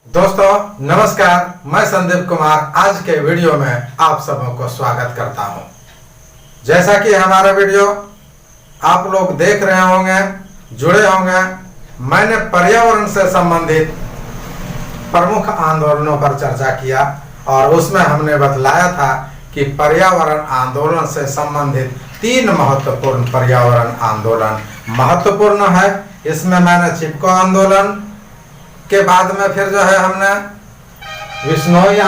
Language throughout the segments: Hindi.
दोस्तों नमस्कार, मैं संदीप कुमार आज के वीडियो में आप सबों को स्वागत करता हूं। जैसा कि हमारा वीडियो आप लोग देख रहे होंगे, जुड़े होंगे, मैंने पर्यावरण से संबंधित प्रमुख आंदोलनों पर चर्चा किया और उसमें हमने बतलाया था कि पर्यावरण आंदोलन से संबंधित 3 महत्वपूर्ण पर्यावरण आंदोलन महत्वपूर्ण है। इसमें मैंने चिपको आंदोलन के बाद में फिर जो है हमने विश्नोई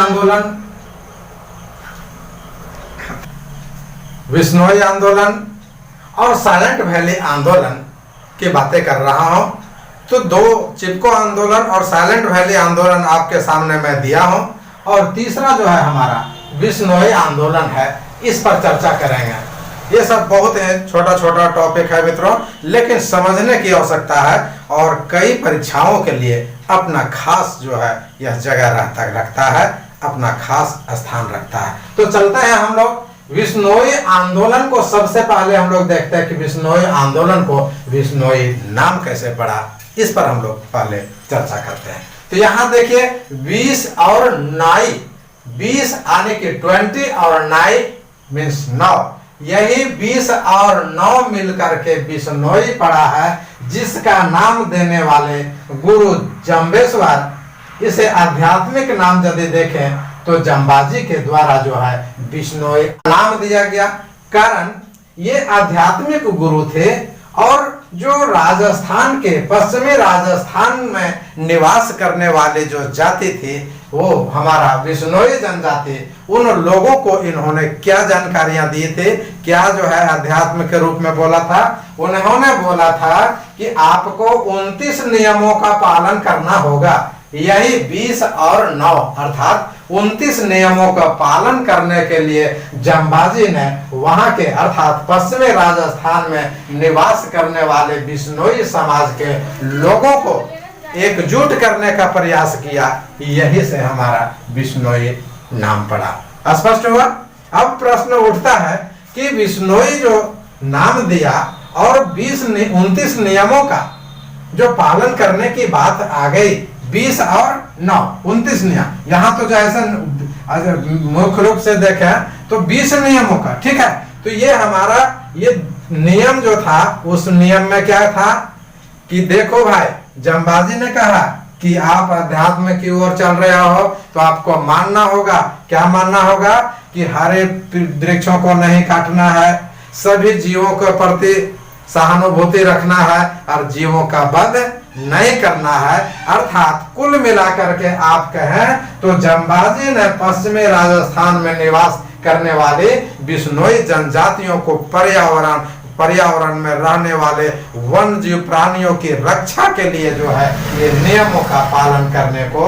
आंदोलन और साइलेंट वैली आंदोलन की बातें कर रहा हूं। तो 2 चिपको आंदोलन और साइलेंट वैली आंदोलन आपके सामने मैं दिया हूं और तीसरा जो है हमारा विश्नोई आंदोलन है, इस पर चर्चा करेंगे। ये सब बहुत है, छोटा छोटा टॉपिक है मित्रों, लेकिन समझने की आवश्यकता है और कई परीक्षाओं के लिए अपना खास जो है यह जगह रखता है, अपना खास स्थान रखता है। तो चलते हैं हम लोग विश्नोई आंदोलन को। सबसे पहले हम लोग देखते हैं कि विश्नोई आंदोलन को विश्नोई नाम कैसे पड़ा, इस पर हम लोग पहले चर्चा करते हैं। तो यहाँ देखिए 20 और 9, 20 आने के 20 और 9 मीन्स 9, यही 20 और 9 मिलकर के विश्नोई पड़ा है, जिसका नाम देने वाले गुरु जम्बेश्वर, इसे आध्यात्मिक नाम यदि देखें तो जम्बाजी के द्वारा जो है विश्नोई नाम दिया गया। कारण ये आध्यात्मिक गुरु थे और जो राजस्थान के पश्चिमी राजस्थान में निवास करने वाले जो जाति थी वो हमारा विश्नोई जनजाति, उन लोगों को इन्होंने क्या जानकारियां दी थी, क्या जो है अध्यात्म के रूप में बोला था। उन्होंने बोला था कि आपको 29 नियमों का पालन करना होगा। यही 20 और 9 अर्थात 29 नियमों का पालन करने के लिए जम्बाजी ने वहां के अर्थात पश्चिमी राजस्थान में निवास करने वाले विश्नोई समाज के लोगों को एकजुट करने का प्रयास किया। यही से हमारा विश्नोई नाम पड़ा। स्पष्ट हुआ। अब प्रश्न उठता है कि विश्नोई जो नाम दिया और 29 नियमों का जो पालन करने की बात आ गई, 20 और 9 29 नियम। यहाँ तो जैसे मुख्य रूप से देखें तो 20 नियमों का, ठीक है। तो ये हमारा ये नियम जो था, उस नियम में क्या था कि देखो भाई, जम्बाजी ने कहा कि आप अध्यात्म की ओर चल रहे हो तो आपको मानना होगा, क्या मानना होगा कि हरे वृक्षों को नहीं काटना है, सभी जीवों के प्रति सहानुभूति रखना है और जीवों का वध नहीं करना है। अर्थात कुल मिलाकर के आप कहें तो जम्बाजी ने पश्चिमी राजस्थान में निवास करने वाले विश्नोई जनजातियों को पर्यावरण में रहने वाले वन जीव प्राणियों की रक्षा के लिए जो है ये नियमों का पालन करने को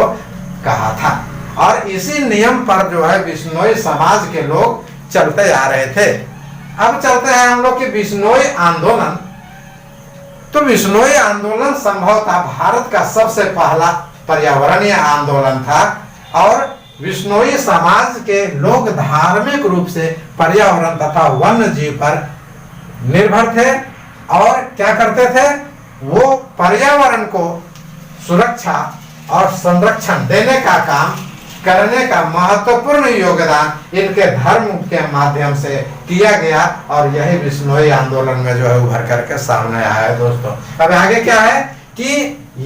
कहा था। और इसी नियम पर जो है विश्नोई समाज के लोग चलते आ रहे थे। अब चलते हैं हम लोग कि विश्नोई आंदोलन। तो विश्नोई आंदोलन संभवतः भारत का सबसे पहला पर्यावरणीय आंदोलन था और विश्नोई समाज के लोग धार्मिक रूप से पर्यावरण तथा वन्य जीव पर निर्भर थे और क्या करते थे, वो पर्यावरण को सुरक्षा और संरक्षण देने का काम करने का महत्वपूर्ण योगदान इनके धर्म के माध्यम से किया गया और यही विश्नोई आंदोलन में जो है उभर करके सामने आया है। दोस्तों अब आगे क्या है कि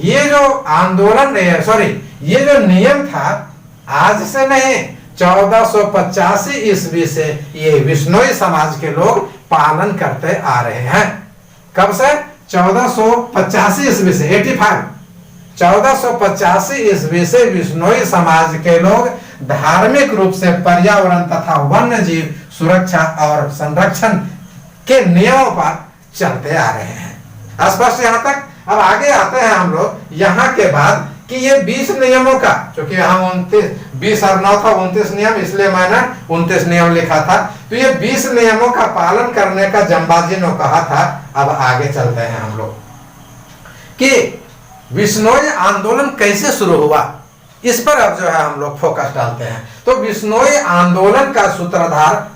ये जो आंदोलन ये जो नियम था आज से नहीं, 1485 ईस्वी से ये विश्नोई समाज के लोग पालन करते आ रहे हैं। कब से? 1485 ईस्वी से 1485 ईस्वी से विश्नोई समाज के लोग धार्मिक रूप से पर्यावरण तथा वन्य जीव सुरक्षा और संरक्षण के नियमों पर चलते आ रहे हैं। स्पष्ट यहाँ तक। अब आगे आते हैं हम लोग यहाँ के बाद कि ये 20 नियमों का, क्योंकि यहाँ 20 और 9 था 29 नियम, इसलिए मैंने 29 नियम लिखा था। तो ये 20 नियमों का पालन करने का जम्बाजी ने कहा था। अब आगे चलते हैं हम लोग कि विश्नोई आंदोलन कैसे शुरू हुआ, इस पर अब जो है हम लोग फोकस डालते हैं। तो विश्नोई आंदोलन का सूत्रधार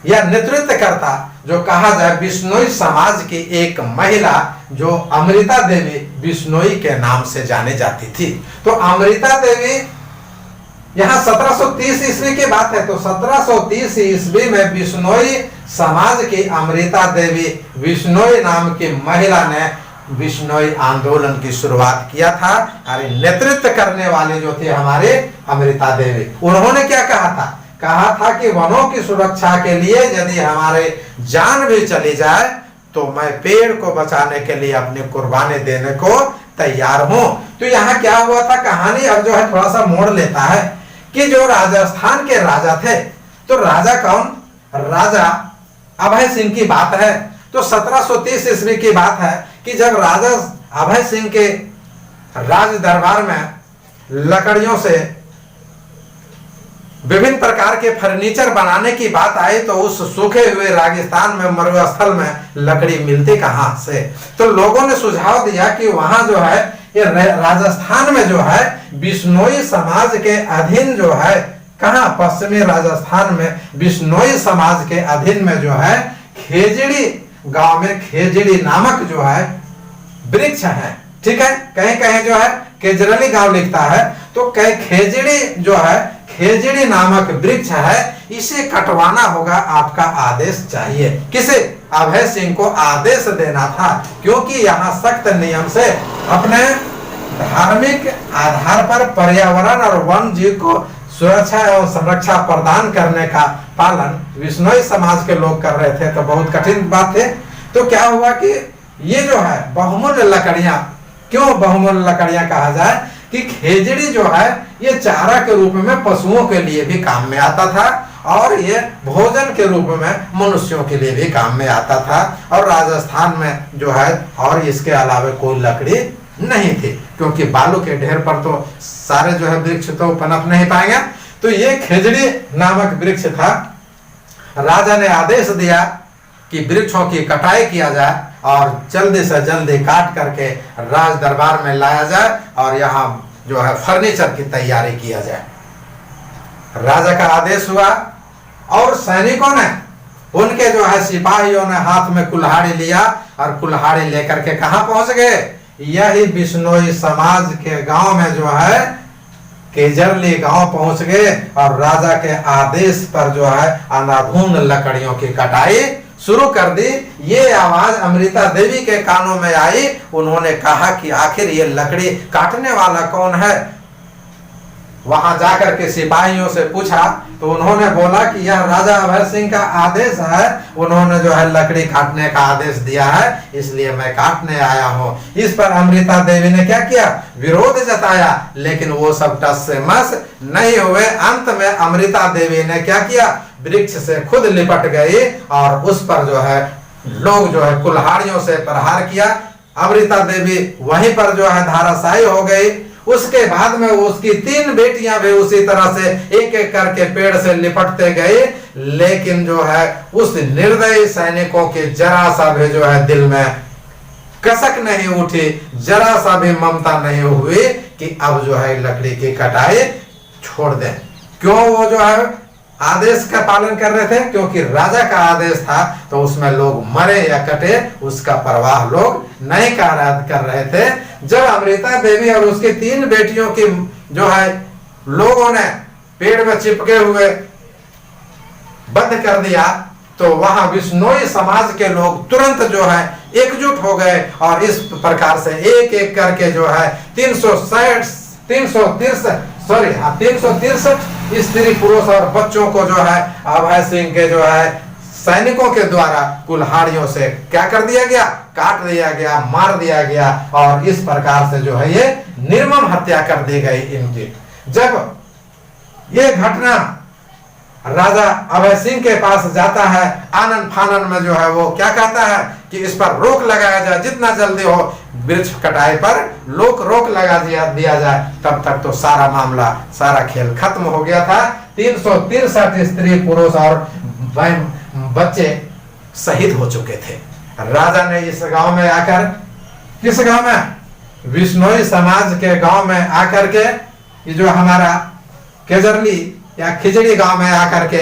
या नेतृत्व करता जो कहा जाए बिश्नोई समाज की एक महिला जो अमृता देवी बिश्नोई के नाम से जानी जाती थी। तो अमृता देवी, यहाँ 1730 ईस्वी की बात है, तो 1730 ईस्वी में बिश्नोई समाज की अमृता देवी बिश्नोई नाम की महिला ने बिश्नोई आंदोलन की शुरुआत किया था। और नेतृत्व करने वाले जो थे हमारे अमृता देवी, उन्होंने क्या कहा था कि वनों की सुरक्षा के लिए यदि हमारे जान भी चली जाए तो मैं पेड़ को बचाने के लिए अपनी कुर्बानी देने को तैयार हूं। तो यहाँ क्या हुआ था, कहानी अब जो है थोड़ा सा मोड़ लेता है कि जो राजस्थान के राजा थे, तो राजा कौन, राजा अभय सिंह की बात है। तो 1730 ईस्वी की बात है कि जब राजा अभय सिंह के राज दरबार में लकड़ियों से विभिन्न प्रकार के फर्नीचर बनाने की बात आई, तो उस सूखे हुए रेगिस्तान में, मरुस्थल में लकड़ी मिलती कहां से। तो लोगों ने सुझाव दिया कि वहां जो है ये राजस्थान में जो है बिश्नोई समाज के अधीन जो है, कहां, पश्चिमी राजस्थान में बिश्नोई समाज के अधीन में जो है खेजड़ी गांव में खेजड़ी नामक जो है वृक्ष है। ठीक है, कहीं कहीं जो है केजरली गांव लिखता है, तो कहीं खेजड़ी जो है खेजड़ी नामक वृक्ष है, इसे कटवाना होगा, आपका आदेश चाहिए। किसे, अभय सिंह को आदेश देना था, क्योंकि यहाँ सख्त नियम से अपने धार्मिक आधार पर पर्यावरण और वन जीव को सुरक्षा एवं संरक्षा प्रदान करने का पालन बिश्नोई समाज के लोग कर रहे थे, तो बहुत कठिन बात है। तो क्या हुआ कि ये जो है बहुमूल्य लकड़ियां, क्यों बहुमूल्य लकड़ियां कहा जाए कि खेजड़ी जो है ये चारा के रूप में पशुओं के लिए भी काम में आता था, और ये भोजन के रूप में मनुष्यों के लिए भी काम में आता था। और राजस्थान में जो है और इसके अलावा कोई लकड़ी नहीं थी, क्योंकि बालू के ढेर पर तो सारे जो है वृक्ष तो पनप नहीं पाएंगे। तो ये खेजड़ी नामक वृक्ष था। राजा ने आदेश दिया कि वृक्षों की कटाई किया जाए और जल्दी से जल्दी काट करके राज दरबार में लाया जाए और यहाँ जो है फर्नीचर की तैयारी किया जाए। राजा का आदेश हुआ और सैनिकों ने, उनके जो है सिपाहियों ने हाथ में कुल्हाड़ी लिया और कुल्हाड़ी लेकर के कहां पहुंच गए, यही बिश्नोई समाज के गांव में जो है केजरली गांव पहुंच गए और राजा के आदेश पर जो है अंधाधुंध लकड़ियों की कटाई शुरू कर दी। ये आवाज अमृता देवी के कानों में आई। उन्होंने कहा कि आखिर ये लकड़ी काटने वाला कौन है। वहां जाकर के सिपाहियों से पूछा तो उन्होंने बोला कि यह राजा अभय सिंह का आदेश है, उन्होंने जो है लकड़ी काटने का आदेश दिया है, इसलिए मैं काटने आया हूं। इस पर अमृता देवी ने क्या किया, विरोध जताया, लेकिन वो सब टस से मस नहीं हुए। अंत में अमृता देवी ने क्या किया, वृक्ष से खुद लिपट गई और उस पर जो है लोग जो है कुल्हाड़ियों से प्रहार किया। अमृता देवी वहीं पर जो है धाराशायी हो गई। उसके बाद में उसकी 3 बेटियां भी उसी तरह से एक एक करके पेड़ से लिपटते गए, लेकिन जो है उस निर्दयी सैनिकों के जरा सा भी जो है दिल में कसक नहीं उठी, जरा सा भी ममता नहीं हुई कि अब जो है लकड़ी की कटाई छोड़ दें। क्यों, वो जो है आदेश का पालन कर रहे थे, क्योंकि राजा का आदेश था, तो उसमें लोग मरे या कटे उसका परवाह लोग नहीं कर रहे थे। जब अमृता देवी और उसकी 3 बेटियों की जो है लोगों ने पेड़ में चिपके हुए बंद कर दिया, तो वहां बिश्नोई समाज के लोग तुरंत जो है एकजुट हो गए और इस प्रकार से एक एक करके जो है 363 स्त्री पुरुष और बच्चों को जो है अभय सिंह के जो है सैनिकों के द्वारा कुल्हाड़ियों से क्या कर दिया गया, काट दिया गया, मार दिया गया और इस प्रकार से जो है ये निर्मम हत्या कर दी गई इनकी। जब ये घटना राजा अभय सिंह के पास जाता है, आनन फानन में जो है वो क्या कहता है कि इस पर रोक लगाया जाए, जितना जल्दी हो वृक्ष कटाई पर रोक लगा दिया जाए। तब तक तो सारा मामला, सारा खेल खत्म हो गया था। 363 स्त्री पुरुष और बच्चे शहीद हो चुके थे। राजा ने इस गांव में आकर, किस गांव में, बिश्नोई समाज के गांव में आकर के, ये जो हमारा केजरली या खिजड़ी गांव में आकर के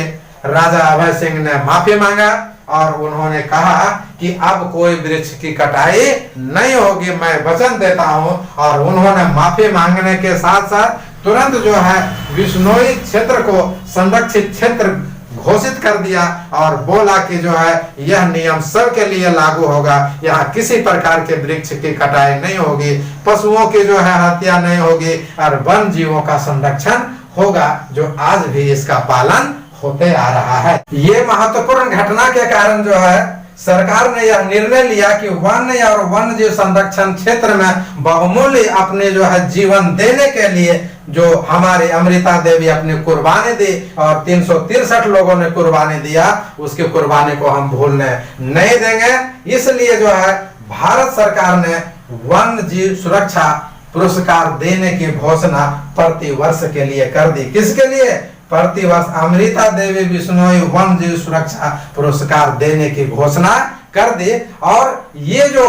राजा अभय सिंह ने माफी मांगा और उन्होंने कहा कि अब कोई वृक्ष की कटाई नहीं होगी, मैं वचन देता हूं। और उन्होंने माफी मांगने के साथ साथ तुरंत जो है विश्नोई क्षेत्र को संरक्षित क्षेत्र घोषित कर दिया और बोला कि जो है यह नियम सबके लिए लागू होगा, यहाँ किसी प्रकार के वृक्ष की कटाई नहीं होगी, पशुओं की जो है हत्या नहीं होगी और वन जीवों का संरक्षण होगा, जो आज भी इसका पालन होते आ रहा है। ये महत्वपूर्ण घटना के कारण जो है सरकार ने यह निर्णय लिया कि वन्य और वन्य जीव संरक्षण क्षेत्र में बहुमूल्य अपने जो है जीवन देने के लिए जो हमारी अमृता देवी अपनी कुर्बानी दी और 363 लोगों ने कुर्बानी दिया, उसकी कुर्बानी को हम भूलने नहीं देंगे। इसलिए जो है भारत सरकार ने वन्य जीव सुरक्षा पुरस्कार देने की घोषणा प्रति वर्ष के लिए कर दी। किसके लिए? प्रति वर्ष अमृता देवी बिश्नोई वन जीव सुरक्षा पुरस्कार देने की घोषणा कर दी। और ये जो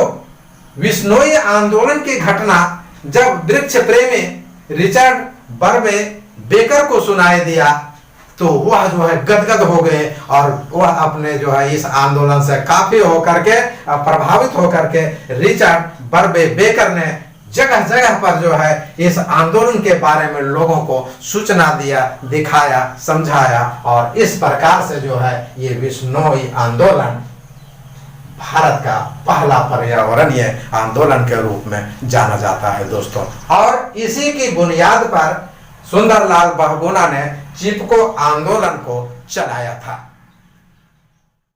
बिश्नोई आंदोलन की घटना जब वृक्ष प्रेमी रिचर्ड बर्वे बेकर को सुनाई दिया तो वह जो है गदगद हो गए और वह अपने जो है इस आंदोलन से काफी होकर के प्रभावित होकर के रिचर्ड बर्वे बेकर ने जगह जगह पर जो है इस आंदोलन के बारे में लोगों को सूचना दिया, दिखाया, समझाया और इस प्रकार से जो है ये बिश्नोई आंदोलन भारत का पहला पर्यावरणीय आंदोलन के रूप में जाना जाता है दोस्तों। और इसी की बुनियाद पर सुंदरलाल बहुगुणा ने चिपको आंदोलन को चलाया था।